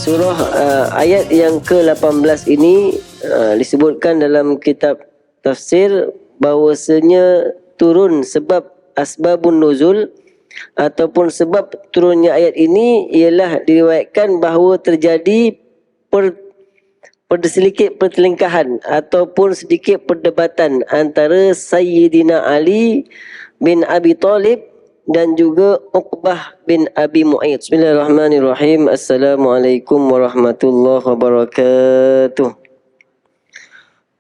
Surah ayat yang ke-18 ini disebutkan dalam kitab tafsir bahawasanya turun sebab asbabun nuzul ataupun sebab turunnya ayat ini ialah diriwayatkan bahawa terjadi sedikit pertelingkahan ataupun sedikit perdebatan antara Sayyidina Ali bin Abi Talib dan juga Uqbah bin Abi Mu'ayyid. Bismillahirrahmanirrahim. Assalamualaikum warahmatullahi wabarakatuh.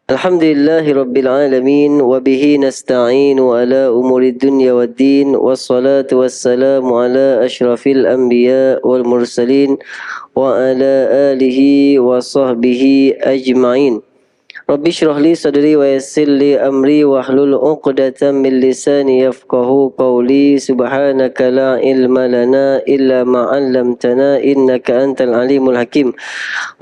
Alhamdulillahi Rabbil Alamin wa bihi nasta'inu ala umuri dunya wad din wassalatu wassalamu ala ashrafil anbiya wal mursalin wa ala alihi wa sahbihi ajma'in. Rabbi shrah li sadri wa yassir li amri wahlul 'uqdatam min lisani yafqahu qawli. Subhanaka la ilma lana illa ma 'allamtana innaka antal alimul hakim.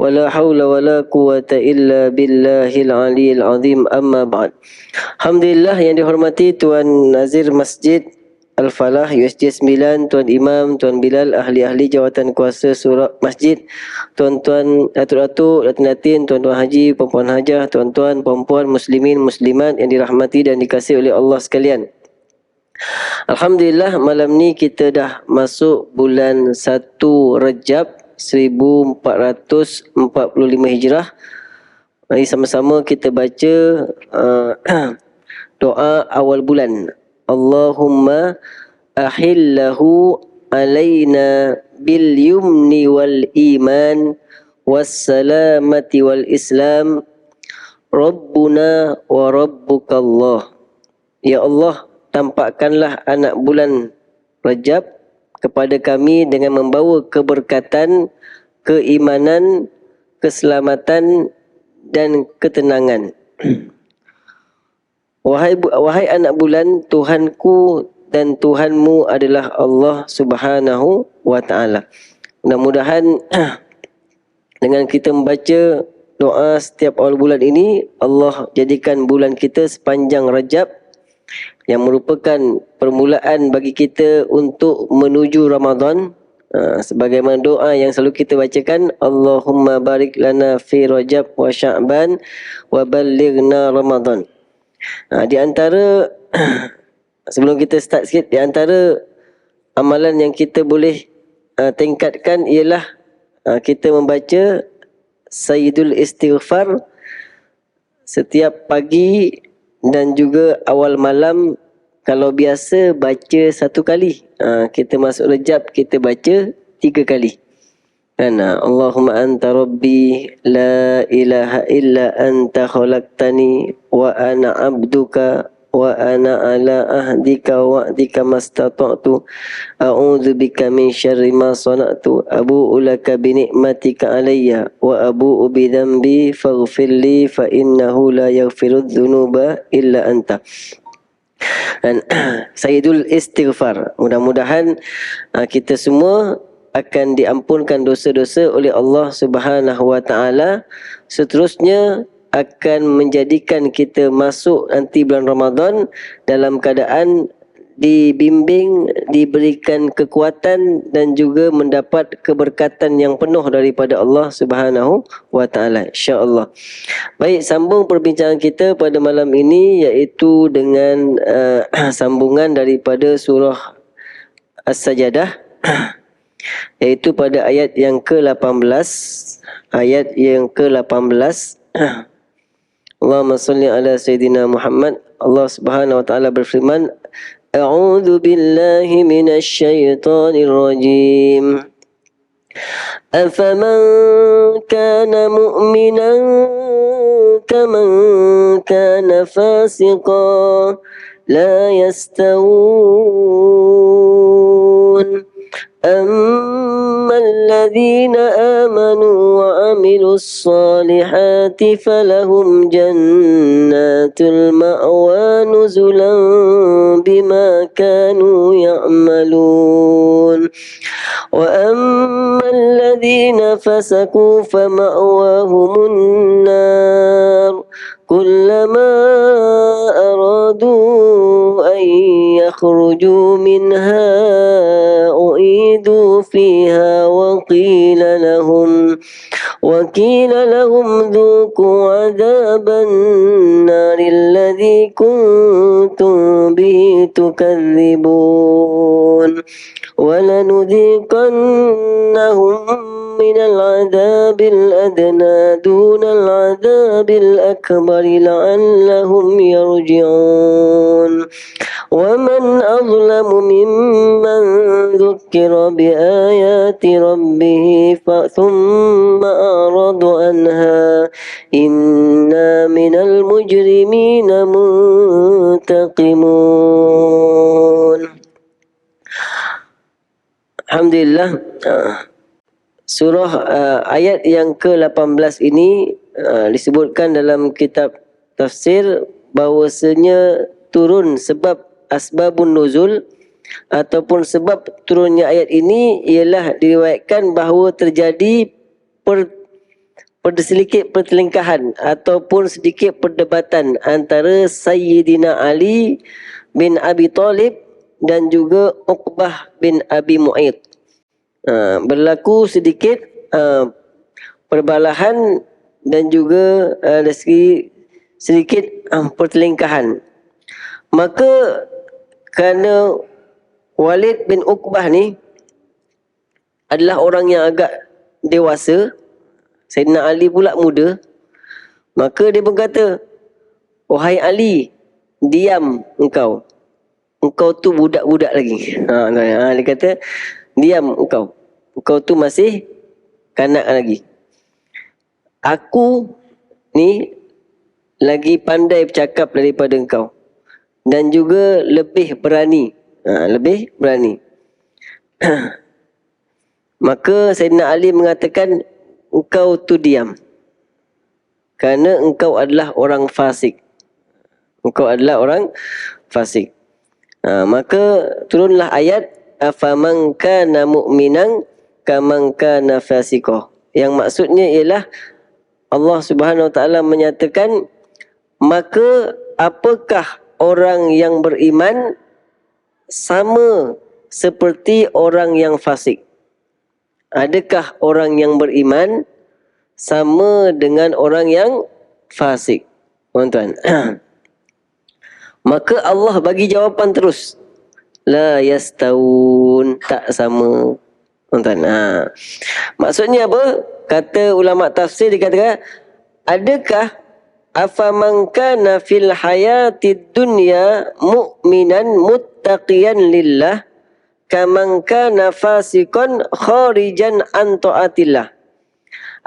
Wa la haula wa la quwwata illa billahil aliyil azim. Amma ba'd. Alhamdulillah yang dihormati Tuan Nazir Masjid Al-Falah USJ 9, Tuan Imam, Tuan Bilal, ahli-ahli jawatan kuasa surah masjid, tuan-tuan, datuk-datuk, datin-datin, tuan-tuan haji, puan-puan hajah, tuan-tuan, puan-puan, muslimin, muslimat yang dirahmati dan dikasihi oleh Allah sekalian. Alhamdulillah malam ni kita dah masuk bulan 1 Rejab 1445 Hijrah. Mari sama-sama kita baca doa awal bulan. Allahumma ahillahu alaina bil yumni wal iman wassalamati wal islam Rabbuna wa rabbukallah. Ya Allah, tampakkanlah anak bulan Rajab kepada kami dengan membawa keberkatan, keimanan, keselamatan dan ketenangan. Wahai anak bulan, Tuhanku dan Tuhanmu adalah Allah Subhanahu wa ta'ala. Mudah-mudahan dengan kita membaca doa setiap awal bulan ini, Allah jadikan bulan kita sepanjang Rajab yang merupakan permulaan bagi kita untuk menuju Ramadan. Sebagaimana doa yang selalu kita bacakan, Allahumma barik lana fi Rajab wa Sya'ban wa ballighna Ramadan. Di antara sebelum kita start sikit, di antara amalan yang kita boleh tingkatkan ialah kita membaca Sayyidul Istighfar setiap pagi dan juga awal malam. Kalau biasa baca 1 kali, kita masuk Rejab kita baca 3 kali. Allahumma anta rabbi la ilaha illa anta khalaqtani wa ana abduka wa ana ala ahdika wa wa'dika mastata'tu a'udzu bika min syarri ma sana'tu abu'u laka bi ni'matika alayya wa abu'u bi dhanbi faghfir li fa innahu la yaghfiru dzunuba illa anta. Dan Sayyidul Istighfar, mudah-mudahan kita semua akan diampunkan dosa-dosa oleh Allah Subhanahu wa ta'ala. Seterusnya akan menjadikan kita masuk nanti bulan Ramadan dalam keadaan dibimbing, diberikan kekuatan dan juga mendapat keberkatan yang penuh daripada Allah Subhanahu wa ta'ala, insya-Allah. Baik, sambung perbincangan kita pada malam ini iaitu dengan sambungan daripada surah As-Sajadah, iaitu pada ayat yang ke-18. Ayat yang ke-18. Allahumma salli ala Sayyidina Muhammad. Allah Subhanahu wa ta'ala berfirman, A'udzu billahi minasy syaithanir rajim. Afaman kana mu'minan kaman kana fasiqan la yastawun. أما الذين آمنوا وعملوا الصالحات فلهم جنات المأوى نزلا بما كانوا يعملون وأما الذين فسقوا فمأواهم النار كلما أرادوا أن يخرجوا منها أعيدوا فيها وقيل لهم ذوقوا عذاب النار الذي كنتم به تكذبون ولنذيقنهم من العذاب الأدنى دون العذاب الأكبر لعلهم يرجعون ومن أظلم ممن ذكر بآيات ربه ثم أعرض عنها إنا من المجرمين منتقمون. Alhamdulillah, surah ayat yang ke-18 ini disebutkan dalam kitab tafsir bahawasanya turun sebab asbabun nuzul ataupun sebab turunnya ayat ini ialah diriwayatkan bahawa terjadi sedikit pertelingkahan ataupun sedikit perdebatan antara Sayyidina Ali bin Abi Talib dan juga Uqbah bin Abi Mu'aid. Berlaku sedikit perbalahan dan juga sedikit pertelingkahan. Maka kerana Walid bin Uqbah ni adalah orang yang agak dewasa, Sayyidina Ali pula muda, maka dia berkata, "Wahai Ali, diam engkau. Engkau tu budak-budak lagi." Dia kata, "Diam engkau. Engkau tu masih kanak lagi. Aku ni lagi pandai bercakap daripada engkau dan juga lebih berani." Lebih berani. Maka Sayyidina Ali mengatakan, "Engkau tu diam. Kerana engkau adalah orang fasik. Engkau adalah orang fasik." Maka turunlah ayat afaman kana mu'minan kaman kana fasiqah. Yang maksudnya ialah Allah Subhanahu Wa Taala menyatakan, maka apakah orang yang beriman sama seperti orang yang fasik? Adakah orang yang beriman sama dengan orang yang fasik? Tuan-tuan. Maka Allah bagi jawapan terus. La yastawun, tak sama. Tuan-tuan. Maksudnya apa? Kata ulama tafsir dikatakan, adakah afaman kana fil hayatid dunya mu'minan muttaqiyan lillah kaman kana fasiqan kharijan an taatillah.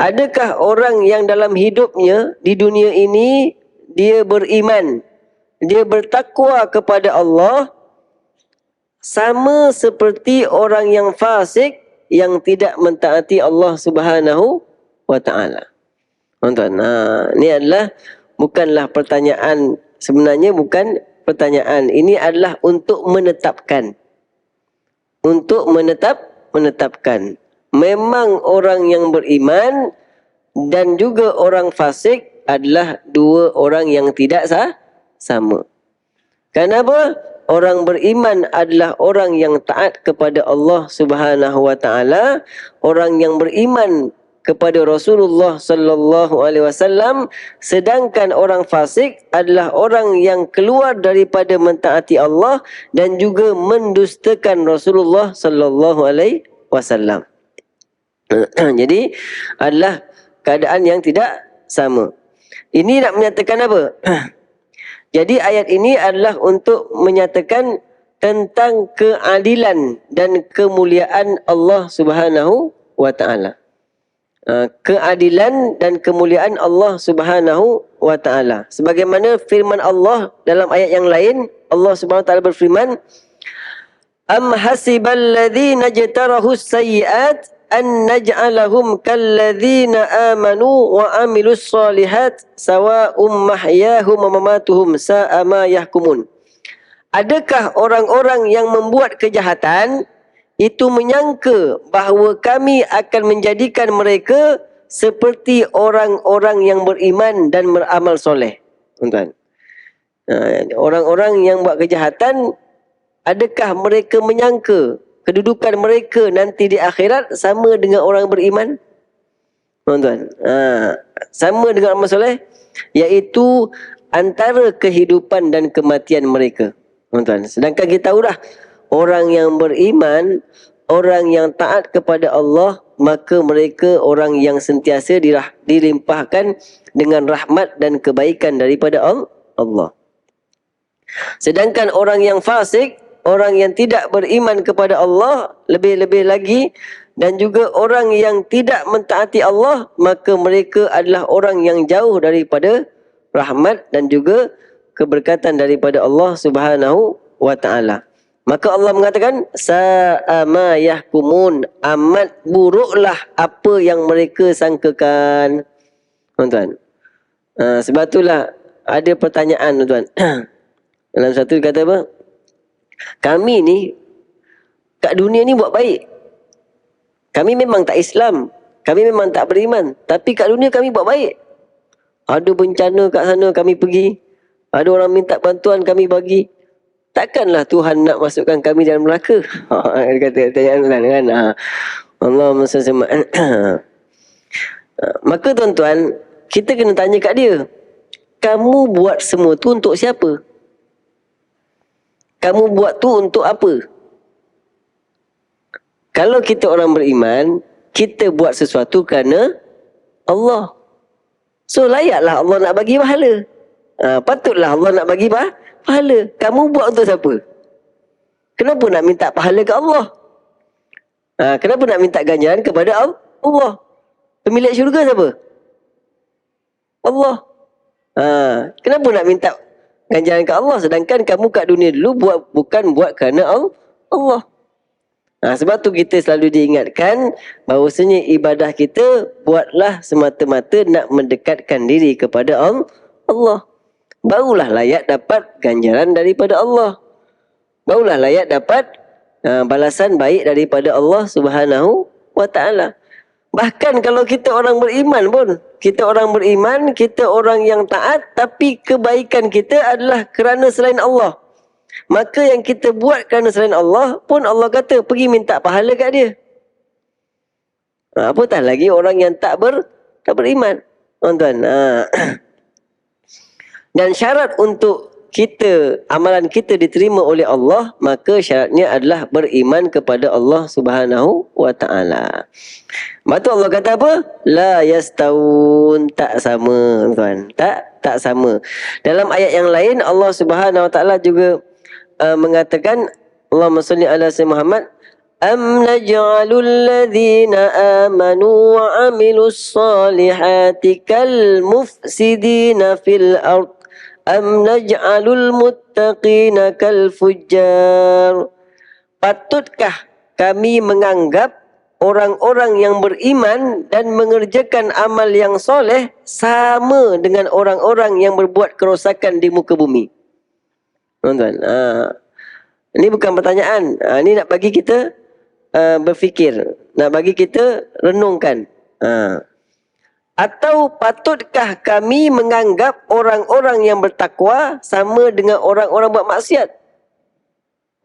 Adakah orang yang dalam hidupnya di dunia ini dia beriman, dia bertakwa kepada Allah sama seperti orang yang fasik yang tidak mentaati Allah Subhanahu Wa Taala? Tuan-tuan, ini adalah bukanlah pertanyaan, sebenarnya bukan pertanyaan. Ini adalah untuk menetapkan. Untuk menetapkan. Memang orang yang beriman dan juga orang fasik adalah dua orang yang tidak sama. Kenapa? Orang beriman adalah orang yang taat kepada Allah Subhanahu Wa Taala, orang yang beriman kepada Rasulullah sallallahu alaihi wasallam, sedangkan orang fasik adalah orang yang keluar daripada mentaati Allah dan juga mendustakan Rasulullah sallallahu alaihi wasallam. Jadi adalah keadaan yang tidak sama. Ini nak menyatakan apa? Jadi ayat ini adalah untuk menyatakan tentang keadilan dan kemuliaan Allah Subhanahu Wa Taala. Keadilan dan kemuliaan Allah Subhanahu Wa Taala. Sebagaimana firman Allah dalam ayat yang lain, Allah Subhanahu Wa Taala berfirman, "Am hasibal ladzina jtarahu sayyi'at an naj'alahum kalladzina amanu wa amilus solihat sawa'um mahyahum wa mamatuhum sa'a ma yahkumun." Adakah orang-orang yang membuat kejahatan itu menyangka bahawa kami akan menjadikan mereka seperti orang-orang yang beriman dan beramal soleh? tuan-tuan. Orang-orang yang buat kejahatan, adakah mereka menyangka kedudukan mereka nanti di akhirat sama dengan orang beriman? Tuan-tuan, sama dengan amal soleh, iaitu antara kehidupan dan kematian mereka. Tuan-tuan, sedangkan kita tahu dah, orang yang beriman, orang yang taat kepada Allah, maka mereka orang yang sentiasa dilimpahkan dengan rahmat dan kebaikan daripada Allah. Sedangkan orang yang fasik, orang yang tidak beriman kepada Allah, lebih-lebih lagi, dan juga orang yang tidak mentaati Allah, maka mereka adalah orang yang jauh daripada rahmat dan juga keberkatan daripada Allah Subhanahu wa ta'ala. Maka Allah mengatakan, sa'a ma yahkumun, amat buruklah apa yang mereka sangkakan. Tuan-tuan, sebab itulah ada pertanyaan, tuan-tuan. Dalam satu kata apa? Kami ni kat dunia ni buat baik. Kami memang tak Islam, kami memang tak beriman, tapi kat dunia kami buat baik. Ada bencana kat sana kami pergi, ada orang minta bantuan kami bagi. Takkanlah Tuhan nak masukkan kami dalam neraka? Kata pertanyaan kan. Allahumma salli Maka tuan-tuan, kita kena tanya kat dia, kamu buat semua tu untuk siapa? Kamu buat tu untuk apa? Kalau kita orang beriman, kita buat sesuatu kerana Allah. So layaklah Allah nak bagi pahala. Patutlah Allah nak bagi pahala. Kamu buat untuk siapa? Kenapa nak minta pahala ke Allah? Kenapa nak minta ganjaran kepada Allah? Pemilik syurga siapa? Allah. Kenapa nak minta ganjaran ke Allah, sedangkan kamu kat dunia dulu bukan buat kerana Allah. Sebab tu kita selalu diingatkan bahawasanya ibadah kita buatlah semata-mata nak mendekatkan diri kepada Allah. Barulah layak dapat ganjaran daripada Allah. Barulah layak dapat balasan baik daripada Allah Subhanahu wa ta'ala. Bahkan kalau kita orang beriman pun, kita orang yang taat, tapi kebaikan kita adalah kerana selain Allah. Maka yang kita buat kerana selain Allah pun Allah kata pergi minta pahala kat dia. Apatah lagi orang yang tak beriman. Tuan-tuan. Dan syarat untuk amalan kita diterima oleh Allah, maka syaratnya adalah beriman kepada Allah Subhanahu wa ta'ala. Lepas Allah kata apa? La yastawun, tak sama, tuan. Tak sama. Dalam ayat yang lain Allah Subhanahu wa ta'ala juga mengatakan, Allahumma salli ala sayyidina Muhammad, am naj'alul ladzina amanu wa amilus salihati kal mufsidina fil ard am naj'alul muttaqina kal fujjar. Patutkah kami menganggap orang-orang yang beriman dan mengerjakan amal yang soleh sama dengan orang-orang yang berbuat kerosakan di muka bumi? Tuan-tuan, ini bukan pertanyaan. Ini nak bagi kita berfikir, nak bagi kita renungkan. Atau patutkah kami menganggap orang-orang yang bertakwa sama dengan orang-orang buat maksiat?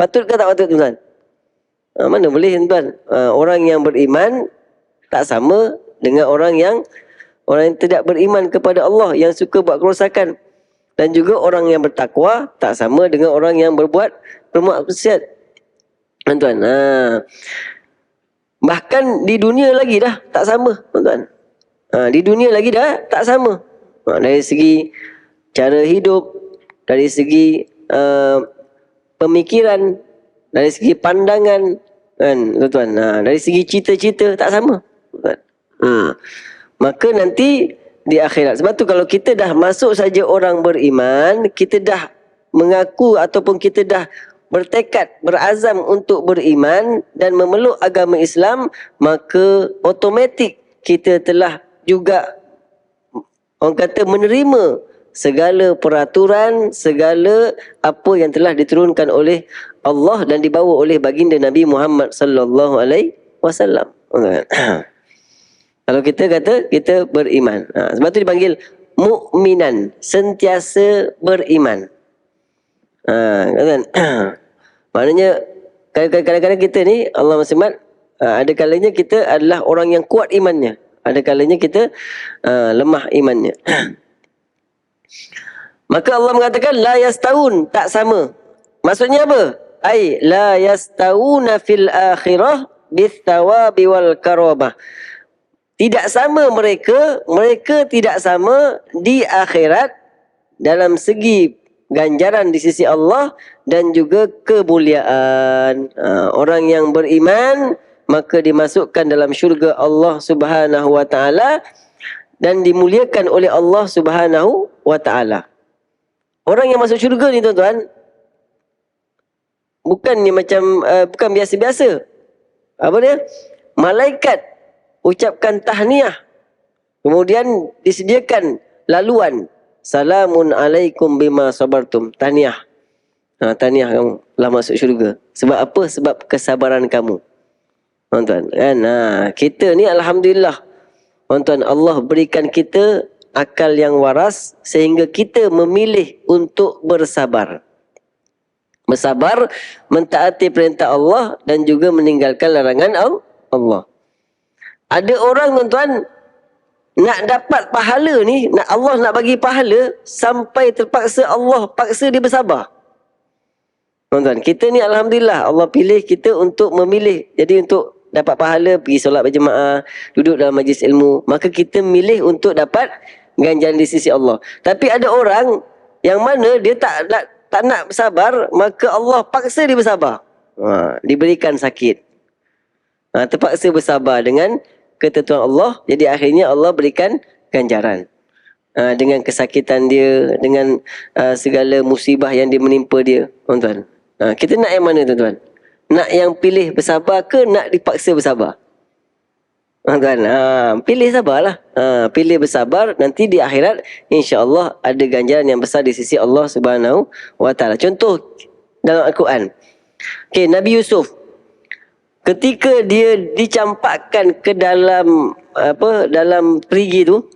Patutkah tak patut, tuan-tuan? Mana boleh, tuan-tuan? Orang yang beriman tak sama dengan orang yang tidak beriman kepada Allah, yang suka buat kerosakan. Dan juga orang yang bertakwa tak sama dengan orang yang berbuat maksiat. Tuan-tuan, bahkan di dunia lagi dah tak sama, tuan-tuan. Di dunia lagi dah tak sama. Dari segi cara hidup, dari segi pemikiran, dari segi pandangan, kan, tuan-tuan. Dari segi cita-cita tak sama, tuan-tuan. Maka nanti di akhirat, sebab tu kalau kita dah masuk saja orang beriman, kita dah mengaku ataupun kita dah bertekad, berazam untuk beriman dan memeluk agama Islam, maka automatik kita telah juga, orang kata, menerima segala peraturan, segala apa yang telah diturunkan oleh Allah dan dibawa oleh baginda Nabi Muhammad sallallahu alaihi wasallam. Kalau kita kata kita beriman, sebab tu dipanggil mu'minan, sentiasa beriman. Kan? Maknanya kadang-kadang kita ni, Allah SWT, ada kalanya kita adalah orang yang kuat imannya, ada kalanya kita lemah imannya. Maka Allah mengatakan la yastaun, tak sama. Maksudnya apa? Ai la yastauna fil akhirah bithawabi wal karamah. Tidak sama mereka tidak sama di akhirat dalam segi ganjaran di sisi Allah dan juga kemuliaan. Orang yang beriman maka dimasukkan dalam syurga Allah Subhanahu wa taala dan dimuliakan oleh Allah Subhanahu wa taala. Orang yang masuk syurga ni tuan-tuan, bukan bukan biasa-biasa. Apa dia? Malaikat ucapkan tahniah. Kemudian disediakan laluan. Salamun alaikum bima sabartum. Tahniah. Tahniah kamu telah masuk syurga. Sebab apa? Sebab kesabaran kamu. Tuan-tuan, kan? Kita ni alhamdulillah. Tuan-tuan, Allah berikan kita akal yang waras sehingga kita memilih untuk bersabar. Bersabar, mentaati perintah Allah dan juga meninggalkan larangan Allah. Ada orang tuan-tuan nak dapat pahala ni, Allah nak bagi pahala sampai terpaksa Allah paksa dia bersabar. Tuan-tuan, kita ni alhamdulillah Allah pilih kita untuk memilih. Jadi untuk dapat pahala pergi solat berjemaah, duduk dalam majlis ilmu, maka kita milih untuk dapat ganjaran di sisi Allah. Tapi ada orang yang mana dia tak nak bersabar, maka Allah paksa dia bersabar. Diberikan sakit. Terpaksa bersabar dengan ketentuan Allah. Jadi akhirnya Allah berikan ganjaran. Dengan kesakitan dia, dengan segala musibah yang dia menimpa dia. Tuan-tuan, kita nak yang mana tuan-tuan? Nak yang pilih bersabar ke nak dipaksa bersabar? Tuan, pilih sabarlah. Pilih bersabar, nanti di akhirat insya-Allah ada ganjaran yang besar di sisi Allah Subhanahu wa taala. Contoh dalam Al-Quran. Okey, Nabi Yusuf ketika dia dicampakkan ke dalam dalam perigi tu,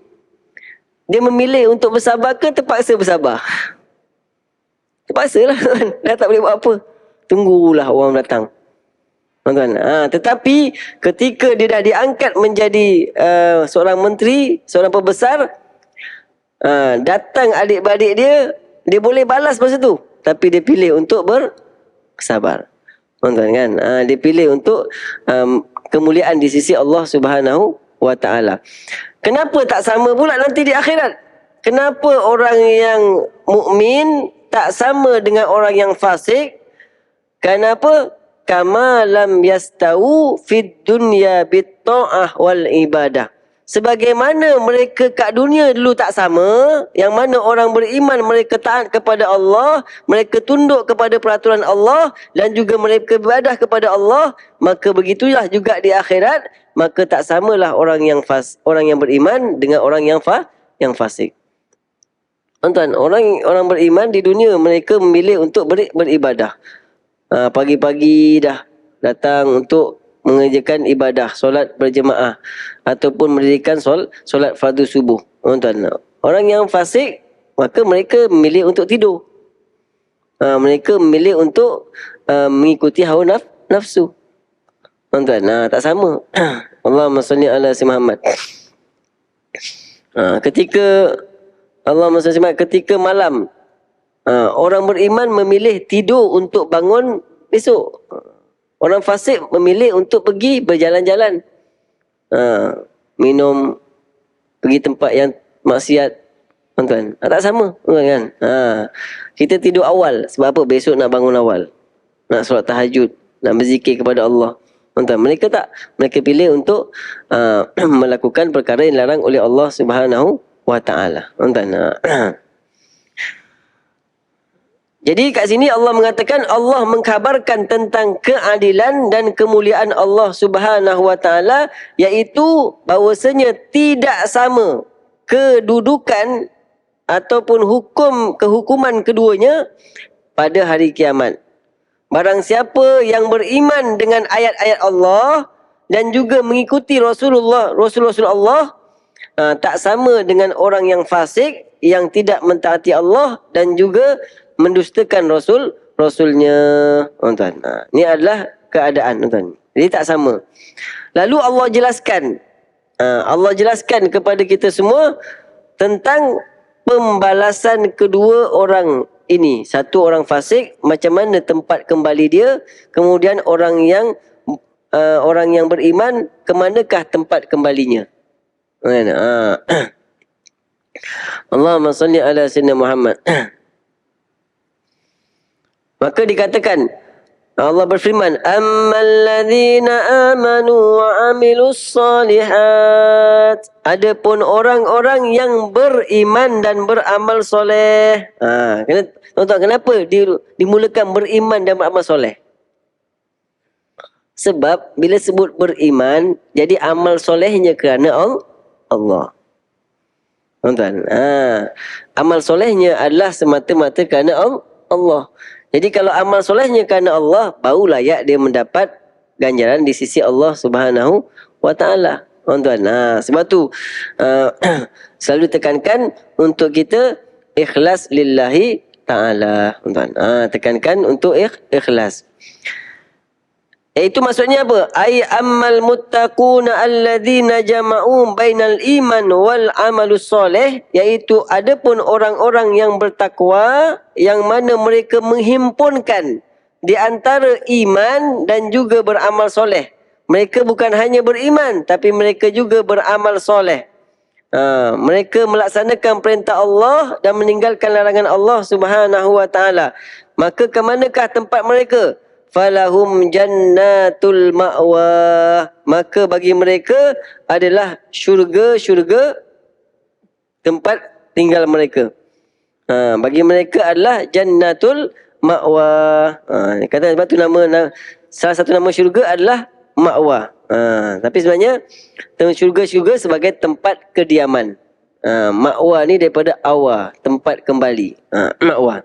dia memilih untuk bersabar ke terpaksa bersabar? Terpaksalah. Dah tak boleh buat apa. Tunggulah orang datang. Tuan-tuan, tetapi ketika dia dah diangkat menjadi seorang menteri, seorang pembesar, datang adik-beradik dia boleh balas masa tu, tapi dia pilih untuk bersabar. Tuan-tuan, kan? Dia pilih untuk kemuliaan di sisi Allah Subhanahu wa taala. Kenapa tak sama pula nanti di akhirat? Kenapa orang yang mukmin tak sama dengan orang yang fasik? Kenapa? Kama lam yastau fid dunya bit ta'ah wal ibadah. Sebagaimana mereka kat dunia dulu tak sama, yang mana orang beriman mereka taat kepada Allah, mereka tunduk kepada peraturan Allah dan juga mereka beribadah kepada Allah, maka begitulah juga di akhirat, maka tak samalah orang yang beriman dengan orang yang fasik. Tuan-tuan, orang beriman di dunia mereka memilih untuk beribadah. Pagi-pagi dah datang untuk mengerjakan ibadah, solat berjemaah ataupun mendirikan solat fardu subuh. Tuan-tuan, orang yang fasik maka mereka memilih untuk tidur. Mereka memilih untuk mengikuti hawa nafsu. Tuan-tuan, tak sama. Allahumma salli ala si Muhammad. Ketika malam, orang beriman memilih tidur untuk bangun besok. Orang fasik memilih untuk pergi berjalan-jalan. Minum, pergi tempat yang maksiat. Tuan-tuan, tak sama, kan? Kita tidur awal. Sebab apa? Besok nak bangun awal. Nak solat tahajud, nak berzikir kepada Allah. Tuan-tuan, mereka tak. Mereka pilih untuk melakukan perkara yang dilarang oleh Allah Subhanahu wa taala. Tuan-tuan, jadi kat sini Allah mengatakan, Allah mengkhabarkan tentang keadilan dan kemuliaan Allah Subhanahu wa taala, iaitu bahawasanya tidak sama kedudukan ataupun kehukuman keduanya pada hari kiamat. Barang siapa yang beriman dengan ayat-ayat Allah dan juga mengikuti Rasul Allah, tak sama dengan orang yang fasik yang tidak mentaati Allah dan juga mendustakan Rasulnya. Tuan-tuan. Ini adalah keadaan, tuan-tuan. Jadi tak sama. Lalu Allah jelaskan kepada kita semua tentang pembalasan kedua orang ini. Satu orang fasik, macam mana tempat kembali dia. Kemudian orang yang beriman, kemanakah tempat kembalinya. Allahumma salli ala sayyidina Muhammad. Maka dikatakan, Allah berfirman, ammal ladzina amanu wa amilus solihat. Adapun orang-orang yang beriman dan beramal soleh. Tuan-tuan, kenapa dimulakan beriman dan beramal soleh? Sebab bila sebut beriman, jadi amal solehnya kerana Allah. Tuan-tuan, amal solehnya adalah semata-mata kerana Allah. Jadi kalau amal solehnya kerana Allah, baru layak dia mendapat ganjaran di sisi Allah Subhanahu wa Ta'ala. Tuan-tuan, sebab tu selalu tekankan untuk kita ikhlas lillahi ta'ala. Tuan-tuan, tekankan untuk ikhlas. Itu maksudnya apa? Ai ammal muttaquna alladzina jama'u bainal iman wal amalus soleh, iaitu adapun orang-orang yang bertakwa yang mana mereka menghimpunkan di antara iman dan juga beramal soleh. Mereka bukan hanya beriman tapi mereka juga beramal soleh. Mereka melaksanakan perintah Allah dan meninggalkan larangan Allah Subhanahu wa Ta'ala. Maka ke manakah tempat mereka? Falahum jannatul ma'wa. Maka bagi mereka adalah syurga-syurga tempat tinggal mereka. Bagi mereka adalah jannatul ma'wa. Kata sebab tu salah satu nama syurga adalah ma'wa. Tapi sebenarnya syurga-syurga sebagai tempat kediaman. Ma'wa ni daripada awa, tempat kembali. Ma'wa.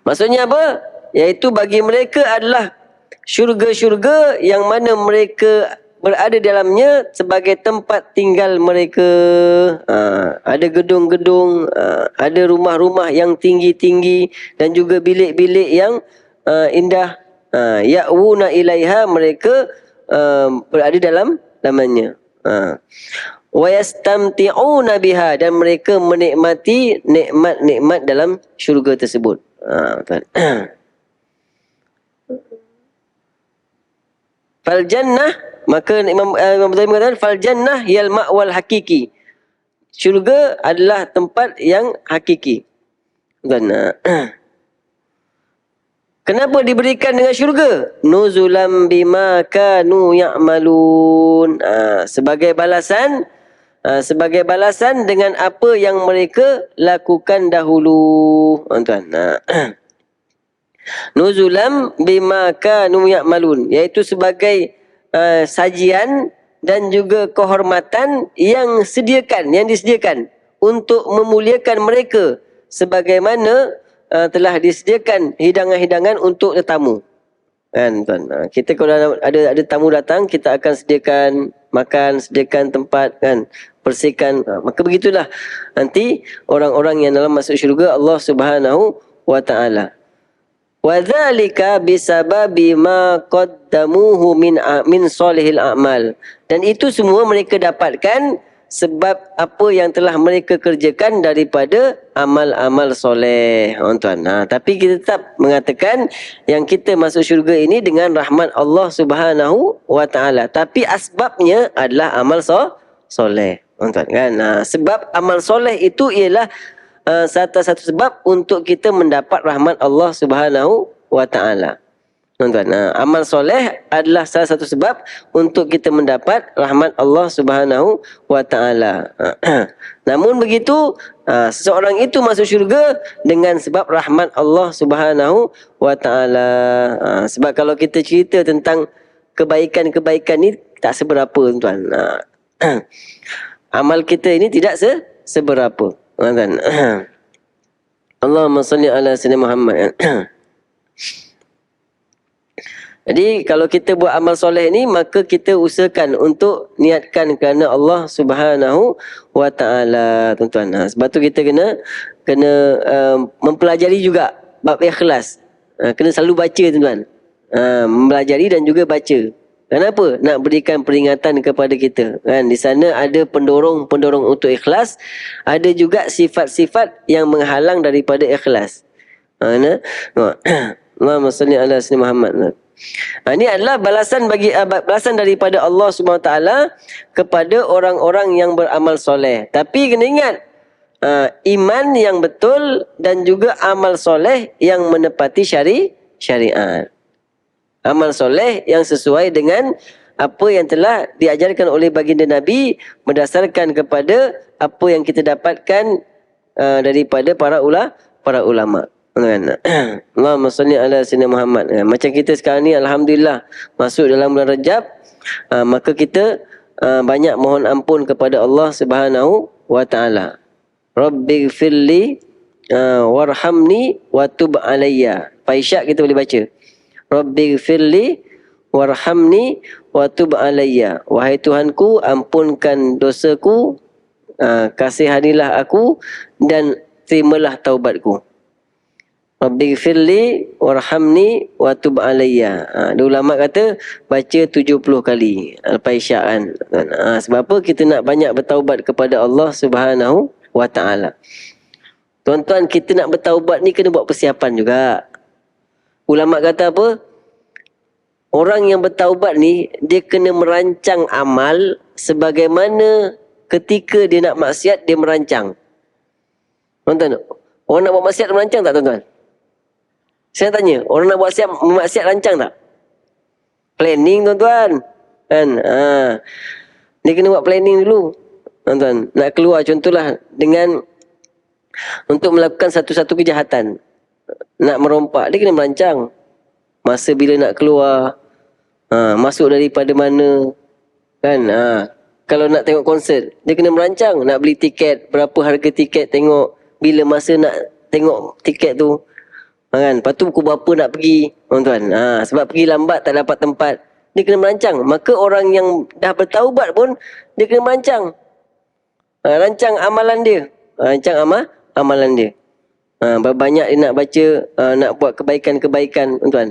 Maksudnya apa? Iaitu bagi mereka adalah syurga-syurga yang mana mereka berada dalamnya sebagai tempat tinggal mereka. Ada gedung-gedung, ada rumah-rumah yang tinggi-tinggi dan juga bilik-bilik yang indah. Ya'wuna ilaiha, mereka berada dalamnya. Wa yastamti'una biha, dan mereka menikmati nikmat-nikmat dalam syurga tersebut. Fal jannah, maka Imam Ghazali mengatakan fal jannah hiyal ma'wal hakiki. Syurga adalah tempat yang hakiki. Kenapa diberikan dengan syurga? Nuzulam bima kanu ya'malun. Sebagai balasan dengan apa yang mereka lakukan dahulu. Tuan. Nuzulam bima kanu ya'malun, iaitu sebagai sajian dan juga kehormatan yang disediakan untuk memuliakan mereka, sebagaimana telah disediakan hidangan-hidangan untuk tetamu. Kan tuan, kita kalau ada tamu datang, kita akan sediakan makan, sediakan tempat, kan, bersihkan. Maka begitulah nanti orang-orang yang dalam masuk syurga Allah Subhanahu wa Ta'ala. Wa dzalika bisababi ma qaddamuhu min salihil a'mal. Dan itu semua mereka dapatkan sebab apa yang telah mereka kerjakan daripada amal-amal soleh. Tuan. Tapi kita tetap mengatakan yang kita masuk syurga ini dengan rahmat Allah Subhanahu wa Ta'ala. Tapi asbabnya adalah amal soleh. Tuan, kan? Sebab amal soleh itu ialah satu sebab untuk kita mendapat rahmat Allah Subhanahu wa Ta'ala. Tuan-tuan, amal soleh adalah salah satu sebab untuk kita mendapat rahmat Allah Subhanahu wa Ta'ala. Namun begitu, seseorang itu masuk syurga dengan sebab rahmat Allah Subhanahu wa Ta'ala. Sebab kalau kita cerita tentang kebaikan-kebaikan ni tak seberapa, tuan-tuan. Amal kita ini tidak seberapa. Allahumma salli ala sayyidina Muhammad. Jadi kalau kita buat amal soleh ni, maka kita usahakan untuk niatkan kerana Allah Subhanahu wa taala, tuan-tuan. Sebab tu kita kena mempelajari juga bab ikhlas. Kena selalu baca, tuan-tuan. Mempelajari dan juga baca. Kenapa? Nak berikan peringatan kepada kita. Kan di sana ada pendorong-pendorong untuk ikhlas, ada juga sifat-sifat yang menghalang daripada ikhlas. Allahumma salli ala sayyidina Muhammad. Ini adalah balasan daripada Allah Subhanahu Wa Taala kepada orang-orang yang beramal soleh. Tapi kena ingat, iman yang betul dan juga amal soleh yang menepati syariat. Amal soleh yang sesuai dengan apa yang telah diajarkan oleh baginda Nabi, berdasarkan kepada apa yang kita dapatkan daripada para ulama. Allahumma salli ala sayyidina Muhammad. Macam kita sekarang ni, alhamdulillah masuk dalam bulan Rajab, maka kita banyak mohon ampun kepada Allah Subhanahu wa taala. Rabbighfirli warhamni wa tub alayya. Faisyak kita boleh baca. Rabbighfirli warhamni wa tub alayya. Wahai Tuhanku, ampunkan dosaku, kasihanilah aku dan terimalah taubatku. Rabbighfirli warhamni wa tub alayya. Ada ulama kata baca 70 kali lepas isyak kan. Sebab apa? Kita nak banyak bertaubat kepada Allah Subhanahu wa taala. Tuan-tuan, kita nak bertaubat ni kena buat persiapan juga. Ulama kata apa? Orang yang bertaubat ni, dia kena merancang amal sebagaimana ketika dia nak maksiat, dia merancang. Tuan-tuan, orang nak buat maksiat merancang tak, tuan-tuan? Saya tanya, orang nak buat maksiat rancang tak? Planning, tuan-tuan. Kan? Dia kena buat planning dulu. Tuan-tuan, nak keluar contohlah dengan untuk melakukan satu-satu kejahatan. Nak merompak, dia kena merancang. Masa bila nak keluar, masuk daripada mana. Kan? Kalau nak tengok konsert, dia kena merancang. Nak beli tiket, berapa harga tiket, tengok bila masa nak tengok tiket tu. Kan? Lepas tu pukul berapa nak pergi, tuan-tuan. Sebab pergi lambat tak dapat tempat. Dia kena merancang. Maka orang yang dah bertaubat pun, dia kena merancang. Rancang amalan dia. Rancang amalan dia. Banyak dia nak baca, nak buat kebaikan-kebaikan, tuan-tuan.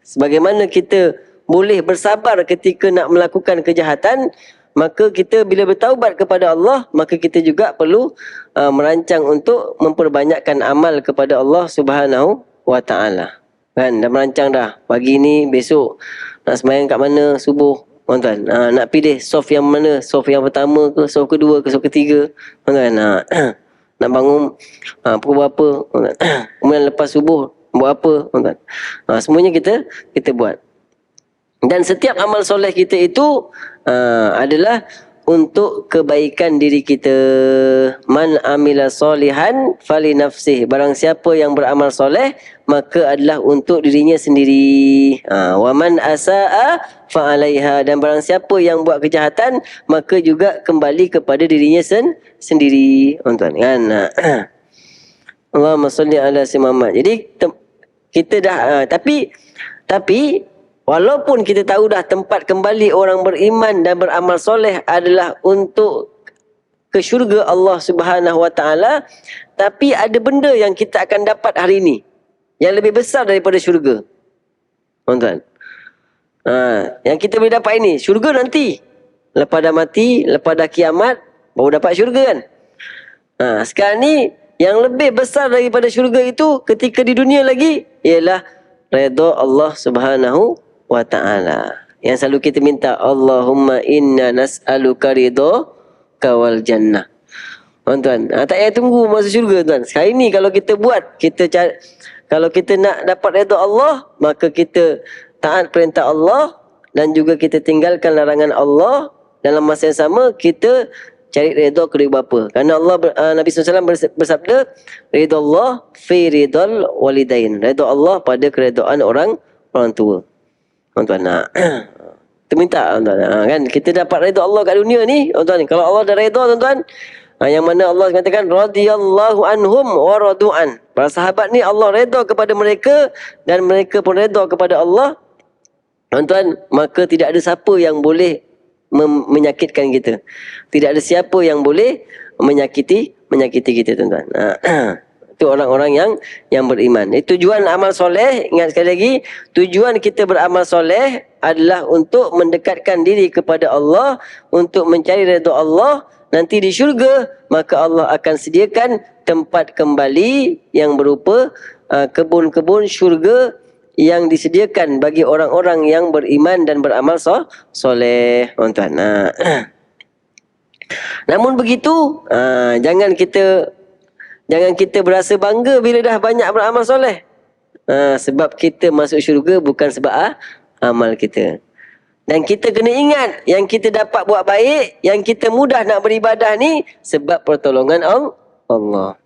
Sebagaimana kita boleh bersabar ketika nak melakukan kejahatan, maka kita bila bertaubat kepada Allah, maka kita juga perlu merancang untuk memperbanyakkan amal kepada Allah Subhanahu wa taala. Kan, dah merancang dah. Pagi ni, besok nak sembahyang kat mana subuh, tuan-tuan. Nak pilih soft yang mana? Soft yang pertama ke, soft kedua ke, soft ketiga, tuan-tuan. Nak bangun pukul berapa, tuan-tuan. Kemudian lepas subuh buat apa, tuan-tuan. Semuanya kita buat. Dan setiap amal soleh kita itu adalah untuk kebaikan diri kita. Man amila solihan fali nafsih. Barang siapa yang beramal soleh, maka adalah untuk dirinya sendiri. Wa man asaa fa alaiha. Dan barang siapa yang buat kejahatan, maka juga kembali kepada dirinya sendiri. Tuan-tuan kan. Allahumma salli ala sayyidina Muhammad. Jadi kita dah tapi walaupun kita tahu dah tempat kembali orang beriman dan beramal soleh adalah untuk ke syurga Allah Subhanahu wa taala, tapi ada benda yang kita akan dapat hari ini yang lebih besar daripada syurga. Tuan-tuan. Yang kita boleh dapat ini, syurga nanti. Lepas dah mati, lepas dah kiamat, baru dapat syurga kan. Sekarang ni yang lebih besar daripada syurga itu ketika di dunia lagi ialah redha Allah Subhanahu wa ta'ala. Yang selalu kita minta, Allahumma inna nas'aluka ridhaka wal jannah. Tuan-tuan, tak payah tunggu masuk syurga, tuan. Sekarang ni kalau kita buat, kalau kita nak dapat redha Allah, maka kita taat perintah Allah dan juga kita tinggalkan larangan Allah. Dalam masa yang sama, kita cari redha kedua bapa. Kerana Allah, Nabi SAW bersabda, redha Allah fi ridhal walidain. Redha Allah pada keredaan orang tua. Tuan-tuan, kita minta, tuan-tuan, kan kita dapat redha Allah kat dunia ni, tuan-tuan. Kalau Allah dah redha, tuan-tuan, yang mana Allah katakan radhiyallahu anhum wa radu'an. Para sahabat ni Allah redha kepada mereka dan mereka pun redha kepada Allah. tuan-tuan, maka tidak ada siapa yang boleh menyakitkan kita. Tidak ada siapa yang boleh menyakiti kita, tuan-tuan. Itu orang-orang yang beriman. Tujuan amal soleh, ingat sekali lagi, tujuan kita beramal soleh adalah untuk mendekatkan diri kepada Allah, untuk mencari redha Allah. Nanti di syurga, maka Allah akan sediakan tempat kembali yang berupa kebun-kebun syurga yang disediakan bagi orang-orang yang beriman dan beramal soleh, tuan-tuan. Namun begitu, jangan kita berasa bangga bila dah banyak beramal soleh. Sebab kita masuk syurga bukan sebab amal kita. Dan kita kena ingat, yang kita dapat buat baik, yang kita mudah nak beribadah ni sebab pertolongan Allah.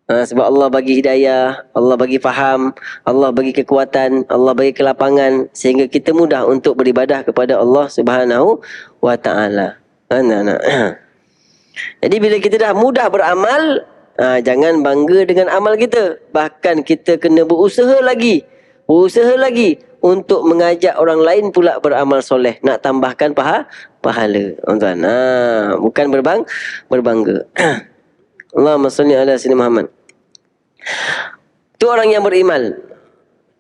Sebab Allah bagi hidayah, Allah bagi faham, Allah bagi kekuatan, Allah bagi kelapangan, sehingga kita mudah untuk beribadah kepada Allah Subhanahu wa ta'ala. Jadi bila kita dah mudah beramal, jangan bangga dengan amal kita. Bahkan kita kena berusaha lagi untuk mengajak orang lain pula beramal soleh, nak tambahkan pahala. Tuan-tuan, bukan berbangga. Allahumma salli ala sayyidina Muhammad. Itu orang yang beriman.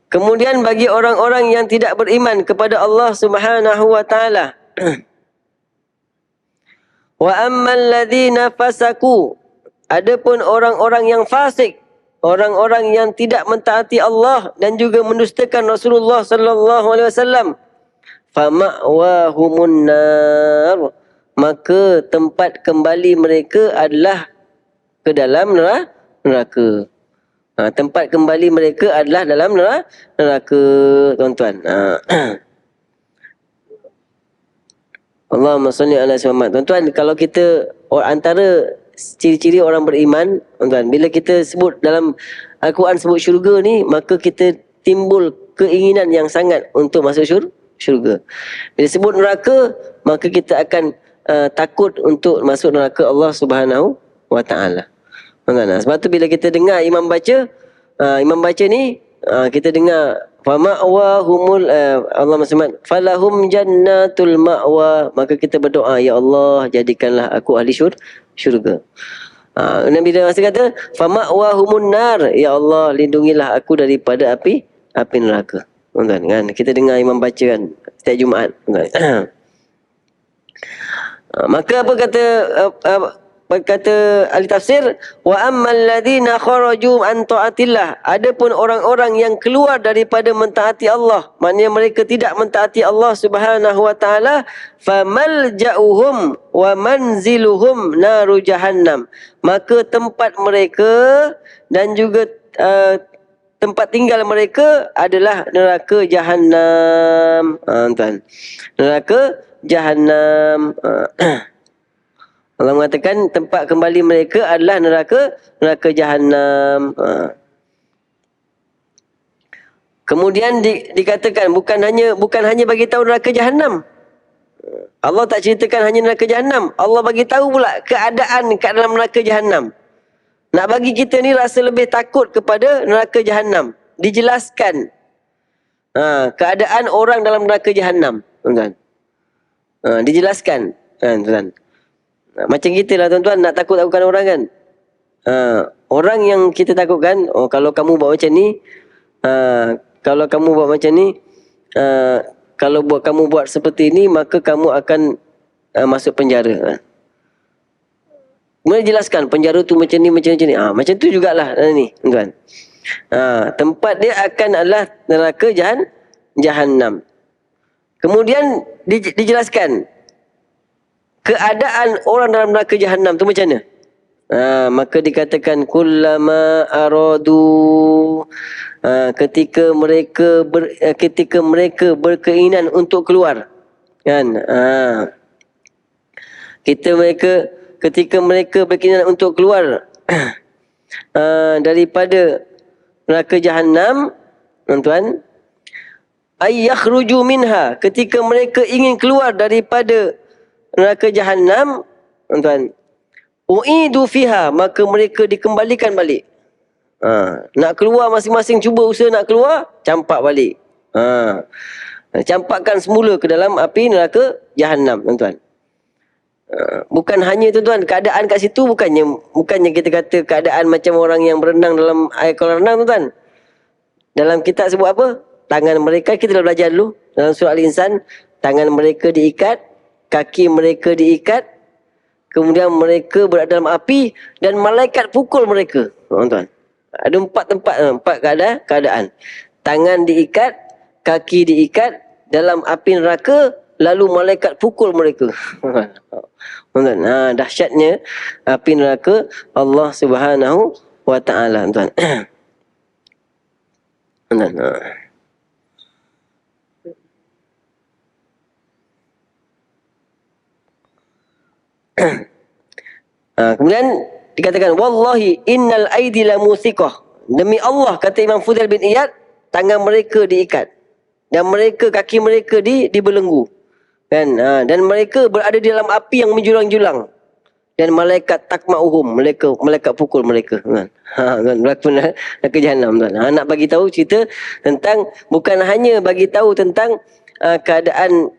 Kemudian bagi orang-orang yang tidak beriman kepada Allah Subhanahu wa ta'ala, wa ammal ladzina fasaku, adapun orang-orang yang fasik, orang-orang yang tidak mentaati Allah dan juga mendustakan Rasulullah sallallahu alaihi wasallam, fama'wahumun nar, maka tempat kembali mereka adalah ke dalam neraka. Tempat kembali mereka adalah dalam neraka, tuan-tuan. Allahumma salli ala Muhammad. Tuan-tuan, kalau kita antara ciri-ciri orang beriman, tuan-tuan, bila kita sebut dalam Al-Quran sebut syurga ni, maka kita timbul keinginan yang sangat untuk masuk syurga. Bila sebut neraka, maka kita akan takut untuk masuk neraka Allah Subhanahu wa ta'ala. Sebab tu bila kita dengar imam baca ni, kita dengar fama'wahumul Allahumma salli falahum jannatul ma'wa, maka kita berdoa, ya Allah, jadikanlah aku ahli syurga. Dan bila masa kata fama'wahumun nar, ya Allah, lindungilah aku daripada api neraka. Tuan-tuan, kan kita dengar imam baca kan setiap Jumaat. Maka apa kata ahli tafsir, wa ammal ladzina kharaju an taatillah, adapun orang-orang yang keluar daripada mentaati Allah, maknanya mereka tidak mentaati Allah Subhanahu wa taala, famalja'uhum wa manziluhum naru jahannam, maka tempat mereka dan juga tempat tinggal mereka adalah neraka Jahannam. Tuan, neraka Jahannam. Allah mengatakan tempat kembali mereka adalah neraka Jahannam. Kemudian dikatakan bukan hanya bagi tahu neraka Jahannam. Allah tak ceritakan hanya neraka Jahannam. Allah bagi tahu pula keadaan kat dalam neraka Jahannam. Nak bagi kita ni rasa lebih takut kepada neraka Jahannam. Dijelaskan keadaan orang dalam neraka Jahannam, tuan-tuan. Dijelaskan, tuan-tuan. Macam kita lah, tuan-tuan, nak takut-takutkan orang kan. Orang yang kita takutkan, kalau kamu buat macam ni, kalau kamu buat seperti ini, maka kamu akan masuk penjara. Kemudian jelaskan penjara tu macam ni. Macam tu jugalah ni, tuan-tuan. Tempat dia akan adalah neraka Jahannam. Kemudian dijelaskan keadaan orang dalam neraka Jahannam tu macam mana. Maka dikatakan kullama aradu, ketika mereka berkeinginan untuk keluar, kan. Ketika mereka berkeinginan untuk keluar daripada neraka Jahannam, tuan-tuan, ay yakhruju minha, ketika mereka ingin keluar daripada neraka Jahannam, tuan-tuan, uidu fiha, maka mereka dikembalikan balik. Nak keluar, masing-masing cuba usaha nak keluar, campak balik. Campakkan semula ke dalam api neraka Jahannam, tuan-tuan. Bukan hanya tu tuan, keadaan kat situ bukannya kita kata keadaan macam orang yang berenang dalam air kolam renang, tuan. Dalam kitab sebut apa? Tangan mereka, kita dah belajar dulu dalam surah Al-Insan, tangan mereka diikat, kaki mereka diikat, kemudian mereka berada dalam api dan malaikat pukul mereka, tuan. Ada 4 tempat, 4 keadaan. Tangan diikat, kaki diikat dalam api neraka, lalu malaikat pukul mereka. Dahsyatnya api neraka Allah Subhanahu wa taala, tuan. Kemudian dikatakan wallahi innal aidi la musiqah. Demi Allah, kata Imam Fudail bin Iyad, tangan mereka diikat dan mereka, kaki mereka dibelenggu. Kan? Dan mereka berada di dalam api yang menjulang-julang. Dan malaikat takma'uhum, malaikat pukul mereka. Berlaku neraka Jahannam. Nak bagi tahu cerita tentang, bukan hanya bagi tahu tentang keadaan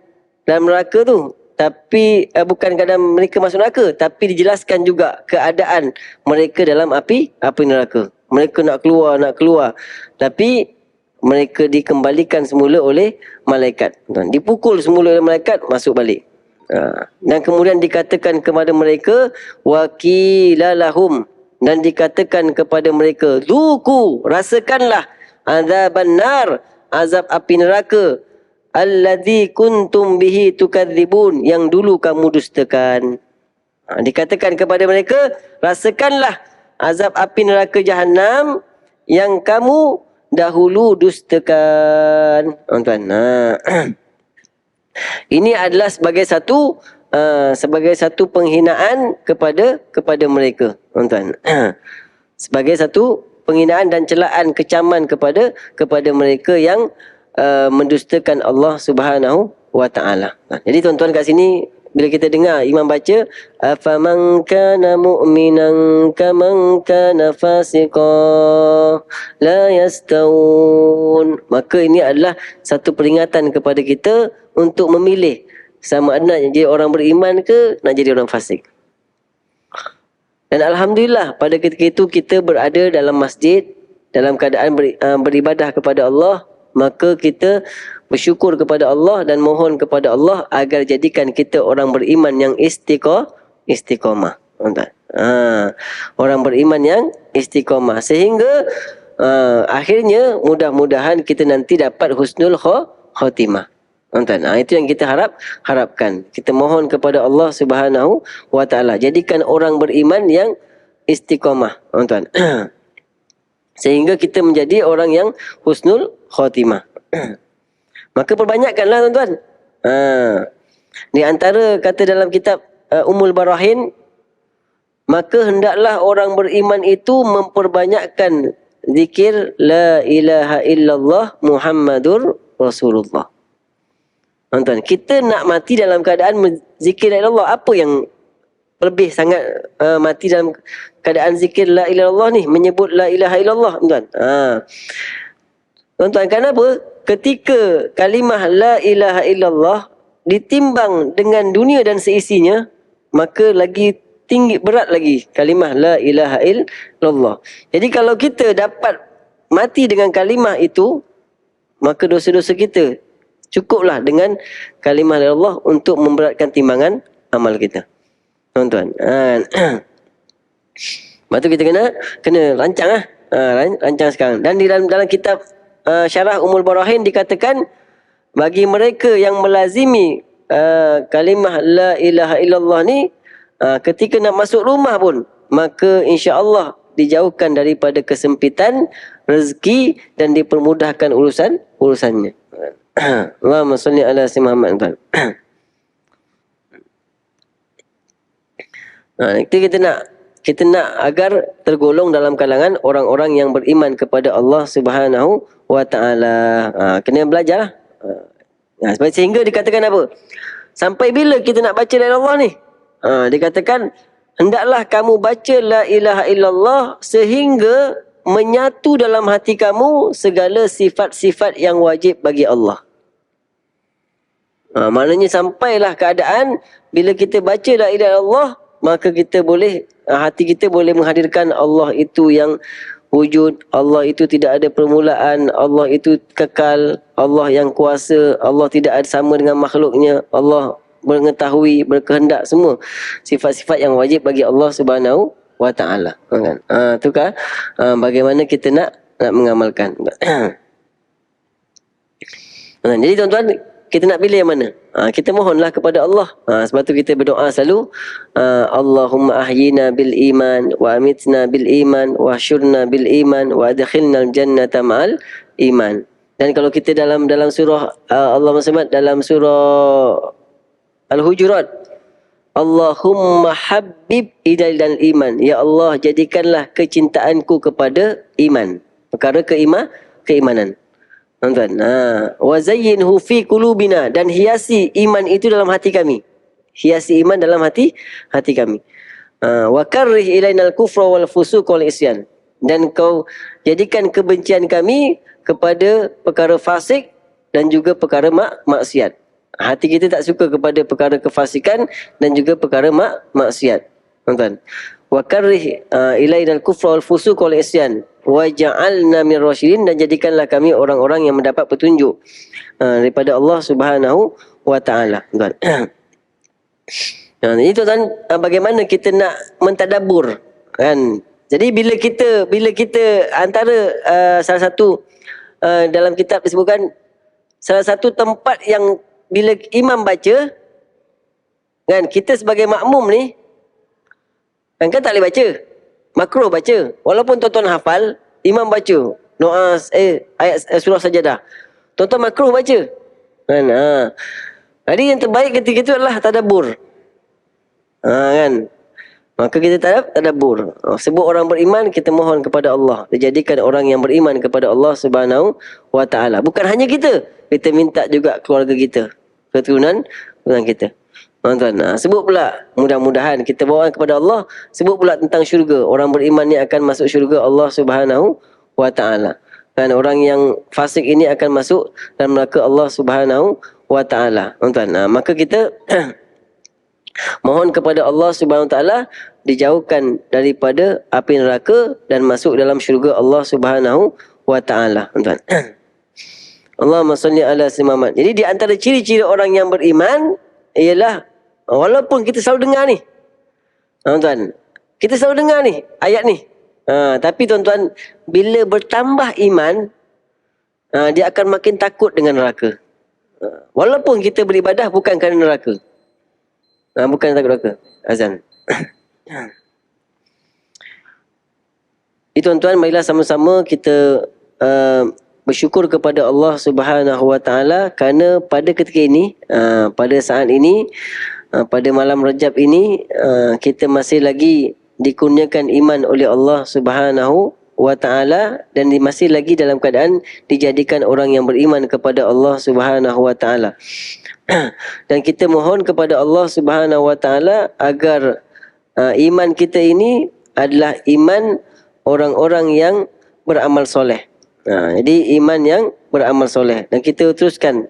dalam neraka tu, tapi bukan keadaan mereka masuk neraka, tapi dijelaskan juga keadaan mereka dalam api neraka. Mereka nak keluar, tapi mereka dikembalikan semula oleh malaikat. Dipukul semula oleh malaikat, masuk balik. Dan kemudian dikatakan kepada mereka, wakilalahum, dan dikatakan kepada mereka, zuku, rasakanlah azaban nar, azab api neraka, alladzi kuntum bihi tukadzibun, yang dulu kamu dustakan. Dikatakan kepada mereka, rasakanlah azab api neraka Jahannam yang kamu dahulu dustakan. Tuan, ini adalah sebagai satu penghinaan kepada mereka, tuan. Sebagai satu penghinaan dan celaan, kecaman kepada mereka yang mendustakan Allah Subhanahu wa taala. Jadi tuan-tuan kat sini, bila kita dengar imam baca afaman kana mu'minan kaman kana fasiqa la yastawun, maka ini adalah satu peringatan kepada kita untuk memilih sama ada nak jadi orang beriman ke nak jadi orang fasik. Dan alhamdulillah pada ketika itu kita berada dalam masjid dalam keadaan beribadah kepada Allah, maka kita bersyukur kepada Allah dan mohon kepada Allah agar jadikan kita orang beriman yang istiqamah. Orang beriman yang istiqamah, sehingga akhirnya mudah-mudahan kita nanti dapat husnul khotimah. Itu yang kita harapkan. Kita mohon kepada Allah Subhanahu wa taala, jadikan orang beriman yang istiqamah, sehingga kita menjadi orang yang husnul khotimah. Maka perbanyakkanlah, tuan-tuan. Di antara kata dalam kitab Ummul Barahin, maka hendaklah orang beriman itu memperbanyakkan zikir la ilaha illallah Muhammadur Rasulullah. Tuan-tuan, kita nak mati dalam keadaan zikir la ilaha illallah. Apa yang lebih sangat mati dalam keadaan zikir la ilaha illallah ni, menyebut la ilaha illallah, tuan-tuan. Tuan-tuan, kenapa? Ketika kalimah la ilaha illallah ditimbang dengan dunia dan seisinya, maka lagi tinggi, berat lagi kalimah la ilaha illallah. Jadi kalau kita dapat mati dengan kalimah itu, maka dosa-dosa kita cukuplah dengan kalimah la ilaha illallah untuk memberatkan timbangan amal kita, tuan-tuan. Lepas tu kita kena rancang rancang sekarang. Dan di dalam kitab Syarah Ummul Barahin dikatakan, bagi mereka yang melazimi kalimah la ilaha illallah ni, ketika nak masuk rumah pun, maka insya-Allah dijauhkan daripada kesempitan rezeki dan dipermudahkan urusannya. Allahumma salli ala sayyidina Muhammad. Kita nak agar tergolong dalam kalangan orang-orang yang beriman kepada Allah Subhanahu wa taala. Kena belajar. Sehingga dikatakan apa? Sampai bila kita nak baca la ilaha illallah ni? Dikatakan, hendaklah kamu baca la ilaha illallah sehingga menyatu dalam hati kamu segala sifat-sifat yang wajib bagi Allah. Maknanya sampailah keadaan bila kita baca la ilaha illallah, maka kita boleh, hati kita boleh menghadirkan Allah itu yang wujud, Allah itu tidak ada permulaan, Allah itu kekal, Allah yang kuasa, Allah tidak ada sama dengan makhluknya, Allah mengetahui, berkehendak, semua sifat-sifat yang wajib bagi Allah Subhanahu wa taala. Kan? Tu kan bagaimana kita nak mengamalkan. Jadi tuan-tuan, kita nak pilih yang mana? Kita mohonlah kepada Allah. Sebab tu kita berdoa selalu, Allahumma ahyina bil iman wa amitna bil iman wa syurna bil iman wa adkhilna al jannata ma'al iman. Dan kalau kita dalam surah Allahumma samad dalam surah Al-Hujurat, Allahumma habib ilail iman. Ya Allah, jadikanlah kecintaanku kepada iman. Perkara keimanan. Tuan-tuan, wa zayyinhu fi qulubina, dan hiasi iman itu dalam hati kami. Hiasi iman dalam hati kami. Wa karrih ilainal kufra wal fusuq wal isyan, dan kau jadikan kebencian kami kepada perkara fasik dan juga perkara maksiat. Hati kita tak suka kepada perkara kefasikan dan juga perkara maksiat. Tuan-tuan, wa karrih ilainal kufra wal fusuq wal isyan wa ja'alna mir rasyidin, dan jadikanlah kami orang-orang yang mendapat petunjuk daripada Allah Subhanahu wa taala. Jadi tuan-tuan, bagaimana kita nak mentadabbur, kan? Jadi bila kita antara salah satu dalam kitab disebutkan salah satu tempat yang bila imam baca, kan, kita sebagai makmum ni kan tak boleh baca, makruh baca. Walaupun tuan-tuan hafal, imam baca doa ayat surah Sajadah, tuan-tuan makruh baca, kan? Jadi yang terbaik ketika itu adalah tadabbur, kan? Maka kita tadabbur. Sebut orang beriman, kita mohon kepada Allah, dijadikan orang yang beriman kepada Allah Subhanahu wa taala. Bukan hanya kita minta juga keluarga kita, keturunan kita. Tuan-tuan, sebut pula, mudah-mudahan kita bawa kepada Allah, sebut pula tentang syurga. Orang beriman ni akan masuk syurga Allah Subhanahu wa taala. Dan orang yang fasik ini akan masuk dalam neraka Allah Subhanahu wa taala. Tuan-tuan, maka kita mohon kepada Allah Subhanahu wa taala dijauhkan daripada api neraka dan masuk dalam syurga Allah Subhanahu wa taala. Tuan-tuan. Allahumma salli ala sayyidina Muhammad. Jadi di antara ciri-ciri orang yang beriman ialah, walaupun kita selalu dengar ni, tuan-tuan, kita selalu dengar ni ayat ni, tapi tuan-tuan, bila bertambah iman, dia akan makin takut dengan neraka. Walaupun kita beribadah bukan kerana neraka, bukan takut neraka. Azan. Jadi tuan-tuan, marilah sama-sama kita bersyukur kepada Allah Subhanahu wa taala kerana pada ketika ini, pada saat ini, pada malam Rajab ini, kita masih lagi dikurniakan iman oleh Allah Subhanahu wa taala dan masih lagi dalam keadaan dijadikan orang yang beriman kepada Allah Subhanahu wa taala. Dan kita mohon kepada Allah Subhanahu wa taala agar iman kita ini adalah iman orang-orang yang beramal soleh. Jadi iman yang beramal soleh, dan kita teruskan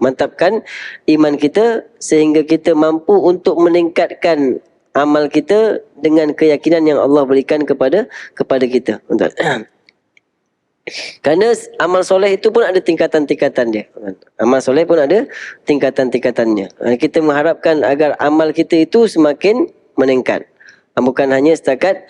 mantapkan iman kita sehingga kita mampu untuk meningkatkan amal kita dengan keyakinan yang Allah berikan kepada kita. Kerana amal soleh itu pun ada tingkatan-tingkatan dia. Amal soleh pun ada tingkatan-tingkatannya. Kita mengharapkan agar amal kita itu semakin meningkat. Bukan hanya setakat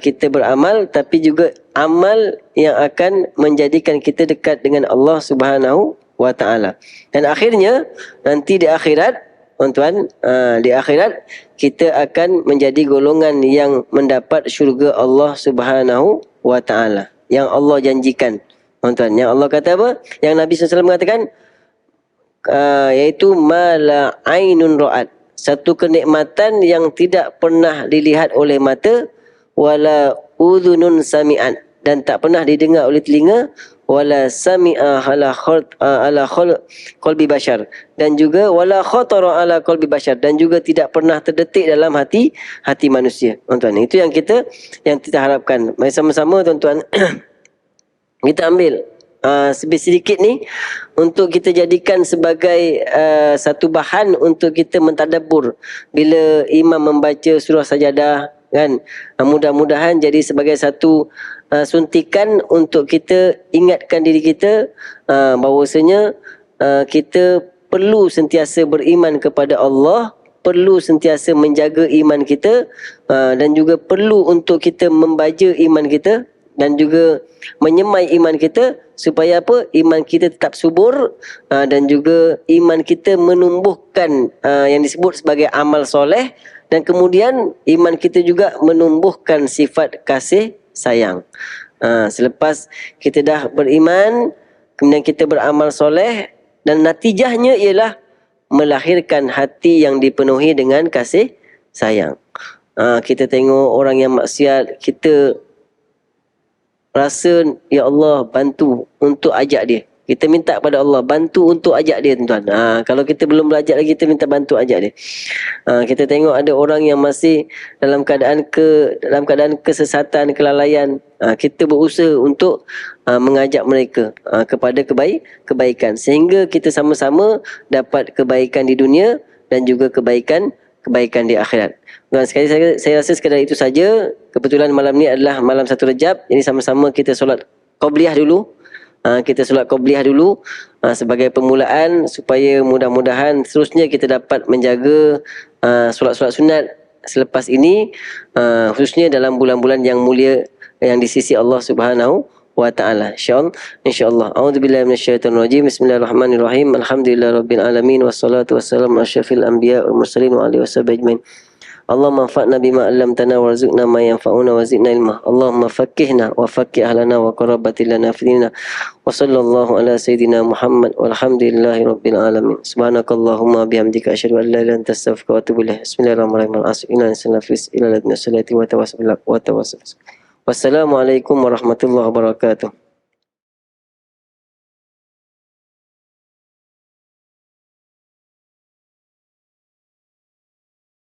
kita beramal, tapi juga amal yang akan menjadikan kita dekat dengan Allah Subhanahu wa taala. Dan akhirnya nanti di akhirat, tuan-tuan, di akhirat kita akan menjadi golongan yang mendapat syurga Allah Subhanahu wa taala yang Allah janjikan. Tuan-tuan, yang Allah kata apa? Yang Nabi SAW mengatakan, iaitu mala ainun ra'at, satu kenikmatan yang tidak pernah dilihat oleh mata, wala udhunun sami'an, dan tak pernah didengar oleh telinga, wala sami'a ala qalbi bashar, dan juga wala khatara ala qalbi bashar, dan juga tidak pernah terdetik dalam hati manusia. Tuan-tuan, itu yang kita harapkan. Mari sama-sama tuan-tuan kita ambil sedikit ni untuk kita jadikan sebagai satu bahan untuk kita mentadabbur bila imam membaca surah sajadah kan. Mudah-mudahan jadi sebagai satu suntikan untuk kita ingatkan diri kita bahawasanya kita perlu sentiasa beriman kepada Allah, perlu sentiasa menjaga iman kita, dan juga perlu untuk kita membaja iman kita dan juga menyemai iman kita supaya apa? Iman kita tetap subur, dan juga iman kita menumbuhkan yang disebut sebagai amal soleh, dan kemudian iman kita juga menumbuhkan sifat kasih sayang. Selepas kita dah beriman, kemudian kita beramal soleh, dan natijahnya ialah melahirkan hati yang dipenuhi dengan kasih sayang. Kita tengok orang yang maksiat, kita rasa, ya Allah bantu untuk ajak dia. Kita minta pada Allah bantu untuk ajak dia, tuan-tuan. Kalau kita belum belajar lagi, kita minta bantu ajak dia. Kita tengok ada orang yang masih dalam keadaan kesesatan, kelalaian. Kita berusaha untuk mengajak mereka kepada kebaikan sehingga kita sama-sama dapat kebaikan di dunia dan juga kebaikan di akhirat. Dan sekali saya rasa sekadar itu saja. Kebetulan malam ni adalah malam 1 Rejab, jadi sama-sama kita solat qabliyah dulu. Kita solat qabliyah dulu sebagai permulaan supaya mudah-mudahan seterusnya kita dapat menjaga solat-solat sunat selepas ini, khususnya dalam bulan-bulan yang mulia yang di sisi Allah Subhanahu wa ta'ala. InsyaAllah. A'udzubillahi minasyaitonirrajim. Bismillahirrahmanirrahim. Alhamdulillahirabbil alamin wassalatu wassalamu ala asyrafil anbiya wal mursalin wa alihi washabihi ajmain. Allahumma anfa'na bima 'allamtana warzuqna ma yanfa'una wa zidna ilma. Allahumma faqqihna wa faqqih ahlana wa qarabatil lana fi dinina. Wa sallallahu ala sayidina Muhammad walhamdulillahi rabbil alamin. Subhanakallahumma bihamdika asyhadu an la ilaha illa anta astaghfiruka wa atubu ilaik. Bismillahirrahmanirrahim. Inna salafis ila ladna salati wa tawassul. Wassalamualaikum warahmatullahi wabarakatuh.